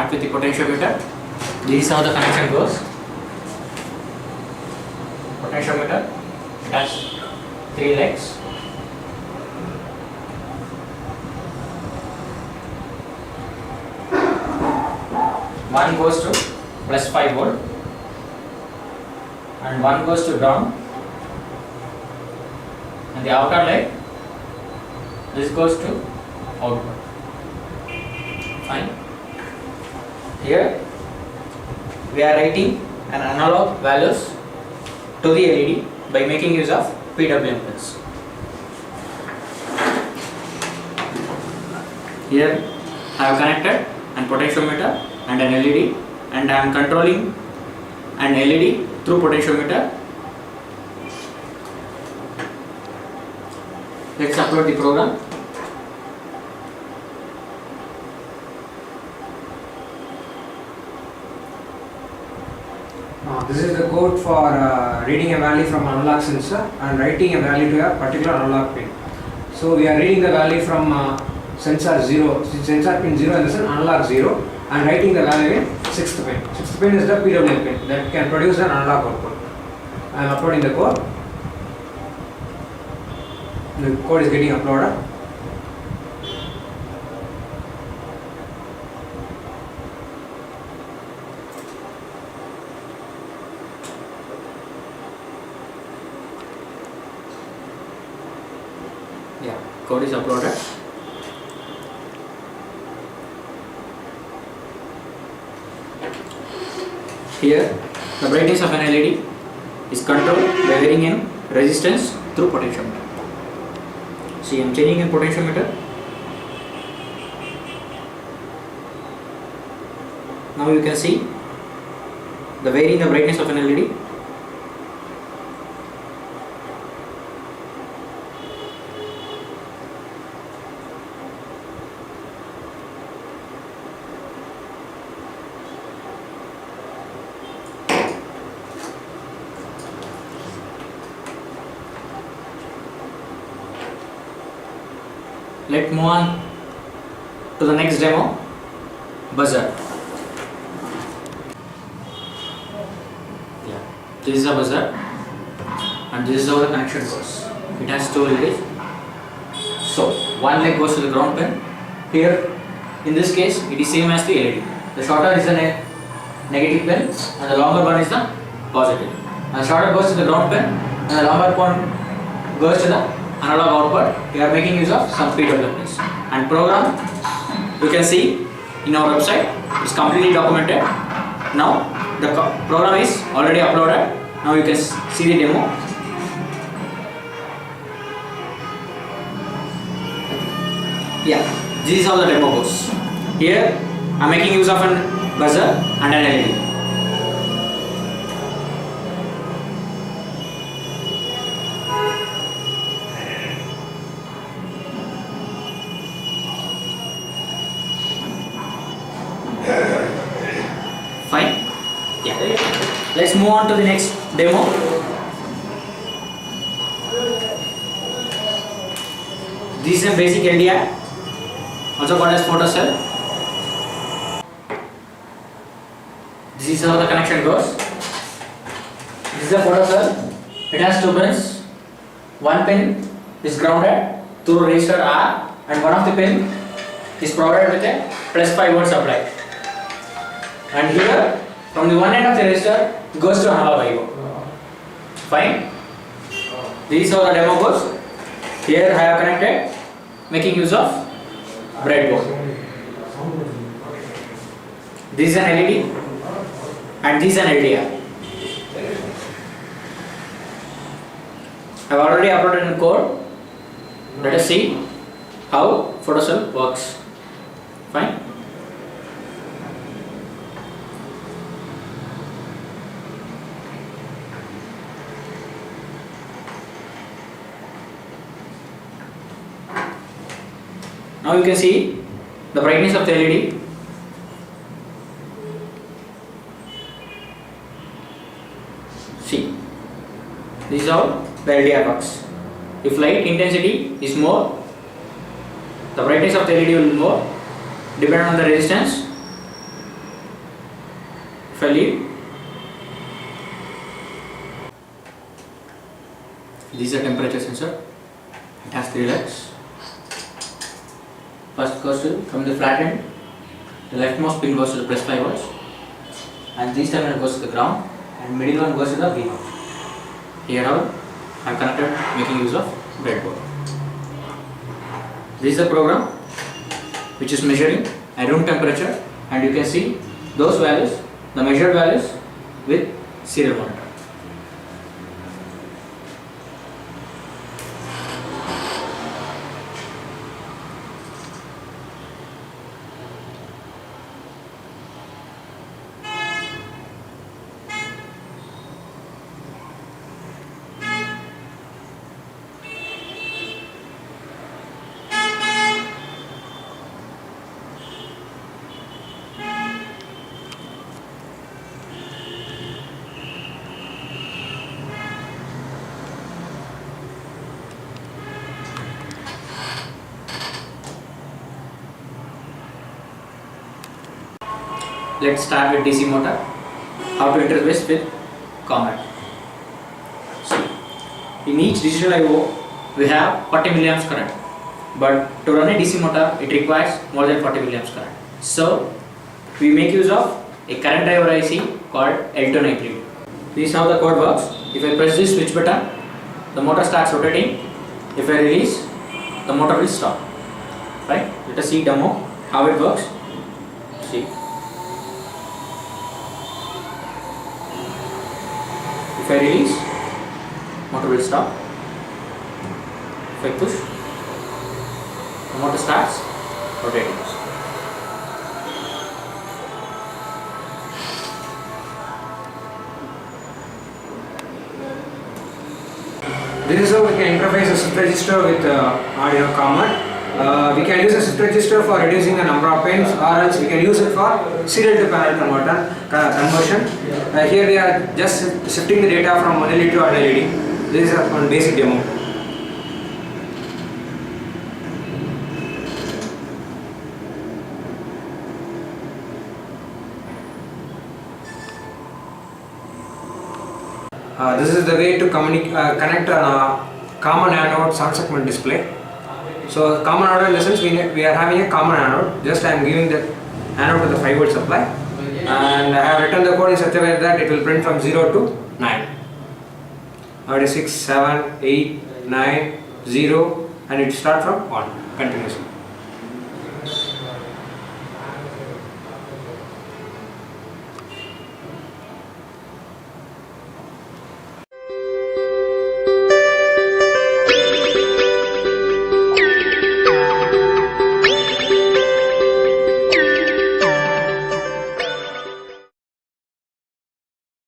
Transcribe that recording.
connect with the potentiometer. This is how the connection goes. Potentiometer, it has 3 legs. One goes to plus 5 volt and one goes to ground, and the outer leg, this goes to output. Fine. Here we are writing an analog values to the LED by making use of PWM pins. Here I have connected an potentiometer and an LED, and I am controlling an LED through potentiometer. Let's upload the program. This is the code for reading a value from analog sensor and writing a value to a particular analog pin. So we are reading the value from sensor 0, sensor pin 0 and this is analog 0, and writing the value in 6th pin. 6th pin is the PWM pin that can produce an analog output. I am uploading the code. The code is getting uploaded. Yeah, code is uploaded. Here, the brightness of an LED is controlled by varying in resistance through potentiometer. See, I am changing in potentiometer. Now you can see the varying the brightness of an LED. Let's move on to the next demo, buzzer. Yeah, this is a buzzer and this is how the connection goes. It has 2 LEDs. So, one leg goes to the ground pin. Here, in this case, it is same as the LED. The shorter is the negative pin and the longer one is the positive. And the shorter goes to the ground pin and the longer one goes to the analog output. We are making use of some PWM pins. And program, you can see in our website, it's completely documented. Now the program is already uploaded. Now you can see the demo. Yeah, this is how the demo goes. Here I am making use of a buzzer and an LED. Fine. Yeah. Let's move on to the next demo. This is a basic LDI, also called as photocell. This is how the connection goes. This is a photocell. It has 2 pins. One pin is grounded through resistor R, and one of the pin is provided with a plus 5 volt supply. And here, from the one end of the resistor, it goes to analog IO. Fine. This is how the demo goes. Here I have connected, making use of breadboard. This is an LED, and this is an LDR. I have already uploaded in code. Let us see how photocell works. Fine. Now you can see the brightness of the LED. See, this is how the LDR works. If light intensity is more, the brightness of the LED will be more, depending on the resistance. If I lead, this is a temperature sensor. It has 3 legs. First goes to, from the flat end, the leftmost pin goes to the plus 5 volts, and this terminal goes to the ground, and middle one goes to the V. Here I have connected making use of breadboard. This is the program which is measuring a room temperature, and you can see those values, the measured values with serial monitor. Let's start with DC motor. How to interface with Comet. See, in each digital I/O we have 40 milliamps current, but to run a DC motor it requires more than 40 milliamps current. So we make use of a current driver IC called L293. This is how the code works. If I press this switch button, the motor starts rotating. If I release, the motor will stop. Right? Let us see demo how it works. See. If I release, motor will stop. If I push, the motor starts rotating. This is how we can interface a shift register with Arduino Comet. We can use a shift register for reducing the number of pins, or else we can use it for serial to parallel conversion. Here we are just shifting the data from one LED to another LED. This is one basic demo. This is the way to connect a common anode 7-segment display. So common anode in the sense we are having a common anode. Just I am giving the anode to the 5 volt supply, and I have written the code in such a way that it will print from 0 to 9. Now it is 6, 7, 8, 9, 0, and it start from 1 continuously.